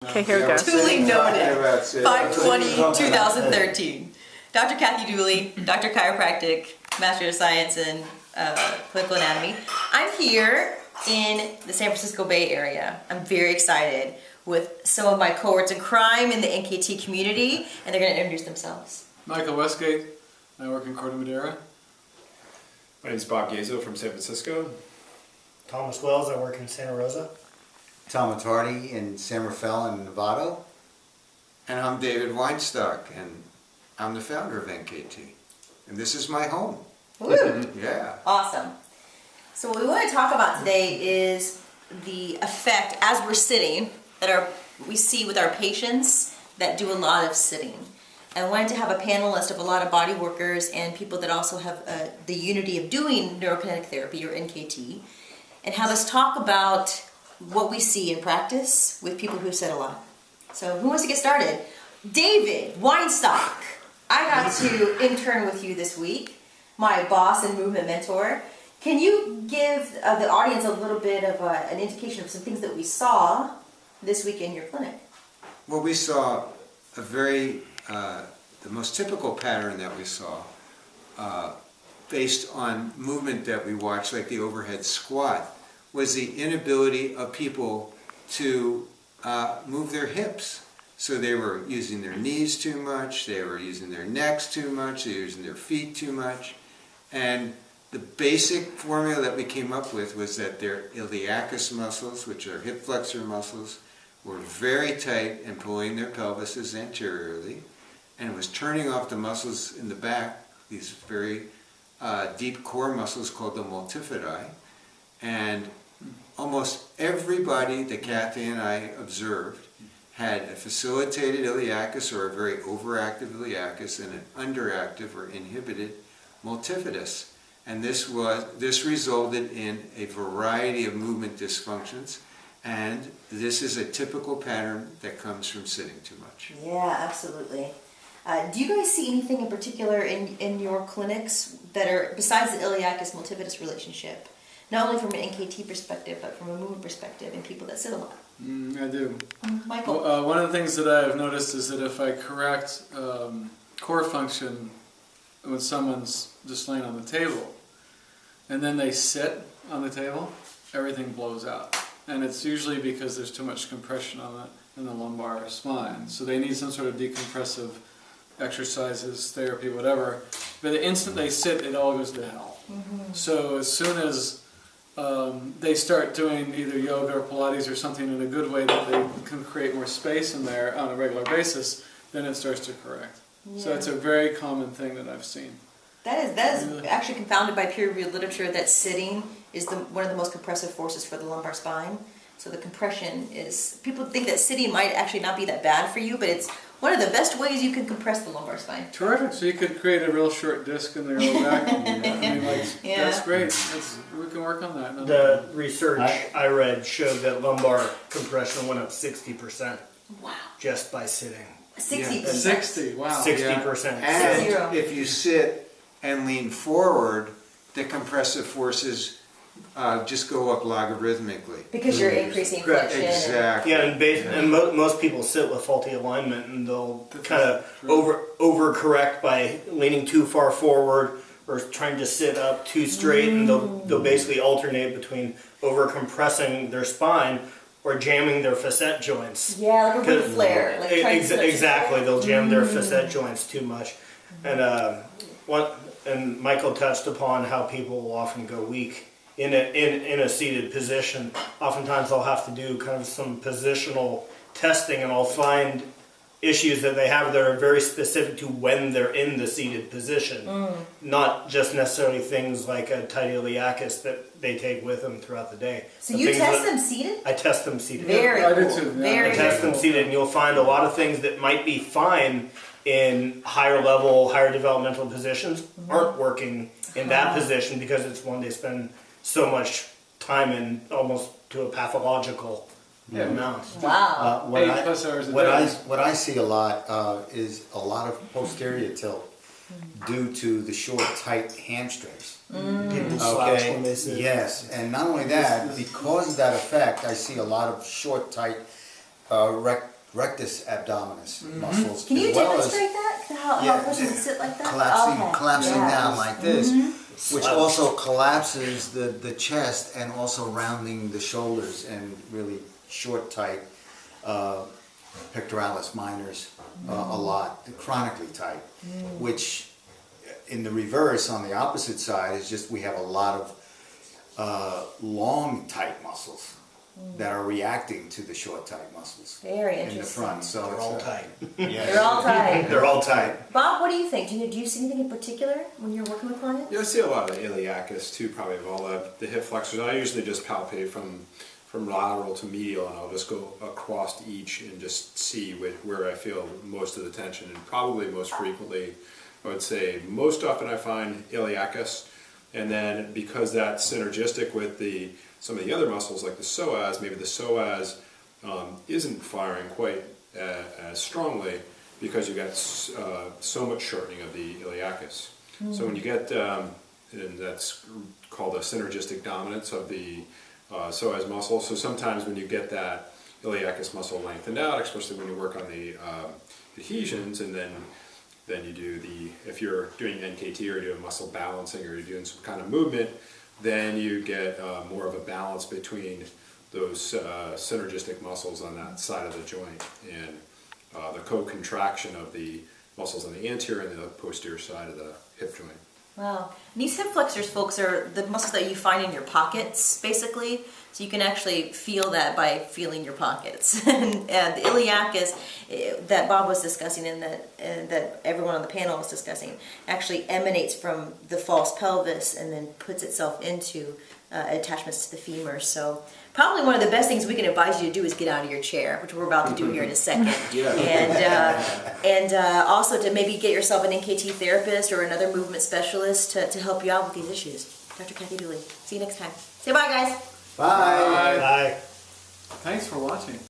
Okay, here we go. Duly noted. 5/20/2013. Dr. Kathy Dooley, Dr. Chiropractic, Master of Science in Clinical Anatomy. I'm here in the San Francisco Bay Area. I'm very excited with some of my cohorts in crime in the NKT community, and they're going to introduce themselves. Michael Westgate, I work in Corte Madera. My name is Bob Gazo from San Francisco. Thomas Wells, I work in Santa Rosa. Tom Attardi in San Rafael and Novato. And I'm David Weinstock, and I'm the founder of NKT. And this is my home. Woo! Yeah. Awesome. So what we want to talk about today is the effect, as we're sitting, that we see with our patients that do a lot of sitting. And I wanted to have a panelist of a lot of body workers and people that also have the unity of doing NeuroKinetic Therapy, or NKT, and have us talk about what we see in practice with people who sit a lot. So who wants to get started? David Weinstock. I got to intern with you this week, my boss and movement mentor. Can you give the audience a little bit of an indication of some things that we saw this week in your clinic? Well, we saw a very, the most typical pattern that we saw based on movement that we watched, like the overhead squat, was the inability of people to move their hips. So they were using their knees too much, they were using their necks too much, they were using their feet too much. And the basic formula that we came up with was that their iliacus muscles, which are hip flexor muscles, were very tight and pulling their pelvises anteriorly, and it was turning off the muscles in the back, these very deep core muscles called the multifidi. And almost everybody that Kathy and I observed had a facilitated iliacus or a very overactive iliacus and an underactive or inhibited multifidus. And this resulted in a variety of movement dysfunctions, and this is a typical pattern that comes from sitting too much. Yeah, absolutely. Do you guys see anything in particular in your clinics that are, besides the iliacus multifidus relationship, not only from an NKT perspective, but from a movement perspective in people that sit a lot? I do. Michael? One of the things that I've noticed is that if I correct core function when someone's just laying on the table, and then they sit on the table, everything blows out. And it's usually because there's too much compression in the lumbar spine. So they need some sort of decompressive exercises, therapy, whatever. But the instant they sit, it all goes to hell. Mm-hmm. So as soon as they start doing either yoga or Pilates or something in a good way that they can create more space in there on a regular basis, then it starts to correct. Yeah. So it's a very common thing that I've seen. That is actually confounded by peer-reviewed literature that sitting is one of the most compressive forces for the lumbar spine. So the compression is, people think that sitting might actually not be that bad for you, but it's one of the best ways you can compress the lumbar spine. Terrific. So you could create a real short disc in there low back. That's great. We can work on that. The research I read showed that lumbar compression went up 60%. Wow. Just by sitting. 60%. 60, wow. 60%. And if you sit and lean forward, the compressive forces just go up logarithmically. Because you're increasing flexion. Exactly. Yeah, and most people sit with faulty alignment, and they'll kind of overcorrect by leaning too far forward or trying to sit up too straight, and they'll basically alternate between overcompressing their spine or jamming their facet joints. Yeah, like a Ric Flair. Like exactly, they'll jam their facet joints too much. And and Michael touched upon how people will often go weak in a seated position. Oftentimes I'll have to do kind of some positional testing, and I'll find issues that they have that are very specific to when they're in the seated position, not just necessarily things like a tight iliacus that they take with them throughout the day. So you test them seated? I test them seated. Very cool. I do too. Very I test them seated, and you'll find a lot of things that might be fine in higher level, higher developmental positions aren't working in that position because it's one they spend so much time in, almost to a pathological amount. Wow. What I see a lot is a lot of posterior tilt due to the short, tight hamstrings. People slouch when they sit. Yes, and not only that, because of that effect, I see a lot of short, tight rectus abdominis muscles. Can you as well as demonstrate that? How a person would sit like that? collapsing Yeah. down like this, which Slouch. also collapses the chest and also rounding the shoulders and really short, tight pectoralis minors a lot, chronically tight, which in the reverse, on the opposite side, is just we have a lot of long, tight muscles that are reacting to the short, tight muscles Very in the interesting. front. So They're it's all tight. Yeah. They're all tight. They're all tight. Bob, what do you think? Do you see anything in particular when you're working with clients? Yeah, I see a lot of the iliacus too, probably of all the hip flexors. I usually just palpate from lateral to medial, and I'll just go across each and just see where I feel most of the tension. And probably most frequently, I would say most often I find iliacus, and then because that's synergistic with some of the other muscles like the psoas, maybe the psoas isn't firing quite as strongly because you got so much shortening of the iliacus. So when you get, and that's called a synergistic dominance of the psoas muscle. So sometimes when you get that iliacus muscle lengthened out, especially when you work on the adhesions, and then you do if you're doing NKT or you're doing muscle balancing or you're doing some kind of movement, then you get more of a balance between those synergistic muscles on that side of the joint, and the co-contraction of the muscles on the anterior and the posterior side of the hip joint. Wow. And these hip flexors, folks, are the muscles that you find in your pockets, basically. So you can actually feel that by feeling your pockets. And the iliacus that Bob was discussing and that everyone on the panel was discussing actually emanates from the false pelvis and then puts itself into attachments to the femur. So probably one of the best things we can advise you to do is get out of your chair, which we're about to do here in a second. Yeah. And also to maybe get yourself an NKT therapist or another movement specialist to help you out with these issues. Dr. Kathy Dooley. See you next time. Say bye, guys. Bye. Bye. Thanks for watching.